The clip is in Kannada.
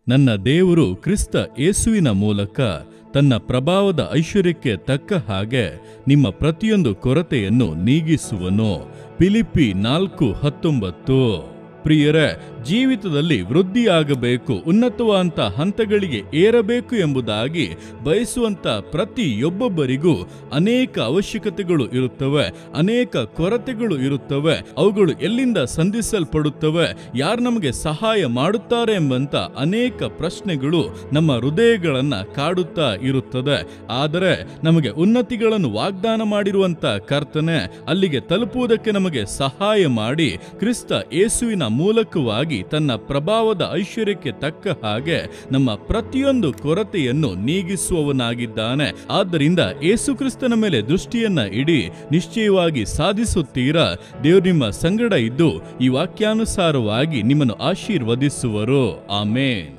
ನನ್ನ ದೇವರು ಕ್ರಿಸ್ತ ಯೇಸುವಿನ ಮೂಲಕ ತನ್ನ ಪ್ರಭಾವದ ಐಶ್ವರ್ಯಕ್ಕೆ ತಕ್ಕ ಹಾಗೆ ನಿಮ್ಮ ಪ್ರತಿಯೊಂದು ಕೊರತೆಯನ್ನು ನೀಗಿಸುವನು. ಫಿಲಿಪ್ಪಿ 4:19. ಪ್ರಿಯರೇ, ಜೀವಿತದಲ್ಲಿ ವೃದ್ಧಿಯಾಗಬೇಕು, ಉನ್ನತವಾದಂಥ ಹಂತಗಳಿಗೆ ಏರಬೇಕು ಎಂಬುದಾಗಿ ಬಯಸುವಂಥ ಪ್ರತಿಯೊಬ್ಬೊಬ್ಬರಿಗೂ ಅನೇಕ ಅವಶ್ಯಕತೆಗಳು ಇರುತ್ತವೆ, ಅನೇಕ ಕೊರತೆಗಳು ಇರುತ್ತವೆ. ಅವುಗಳು ಎಲ್ಲಿಂದ ಸಂಧಿಸಲ್ಪಡುತ್ತವೆ, ಯಾರು ನಮಗೆ ಸಹಾಯ ಮಾಡುತ್ತಾರೆ ಎಂಬಂಥ ಅನೇಕ ಪ್ರಶ್ನೆಗಳು ನಮ್ಮ ಹೃದಯಗಳನ್ನು ಕಾಡುತ್ತಾ ಇರುತ್ತದೆ. ಆದರೆ ನಮಗೆ ಉನ್ನತಿಗಳನ್ನು ವಾಗ್ದಾನ ಮಾಡಿರುವಂಥ ಕರ್ತನೆ ಅಲ್ಲಿಗೆ ತಲುಪುವುದಕ್ಕೆ ನಮಗೆ ಸಹಾಯ ಮಾಡಿ ಕ್ರಿಸ್ತ ಯೇಸುವಿನ ಮೂಲಕವಾಗಿ ತನ್ನ ಪ್ರಭಾವದ ಐಶ್ವರ್ಯಕ್ಕೆ ತಕ್ಕ ಹಾಗೆ ನಮ್ಮ ಪ್ರತಿಯೊಂದು ಕೊರತೆಯನ್ನು ನೀಗಿಸುವವನಾಗಿದ್ದಾನೆ. ಆದ್ದರಿಂದ ಯೇಸು ಕ್ರಿಸ್ತನ ಮೇಲೆ ದೃಷ್ಟಿಯನ್ನ ಇಡಿ, ನಿಶ್ಚಯವಾಗಿ ಸಾಧಿಸುತ್ತೀರಾ. ದೇವರು ನಿಮ್ಮ ಸಂಗಡ ಇದ್ದು ಈ ವಾಕ್ಯಾನುಸಾರವಾಗಿ ನಿಮ್ಮನ್ನು ಆಶೀರ್ವದಿಸುವರು. ಆಮೇನ್.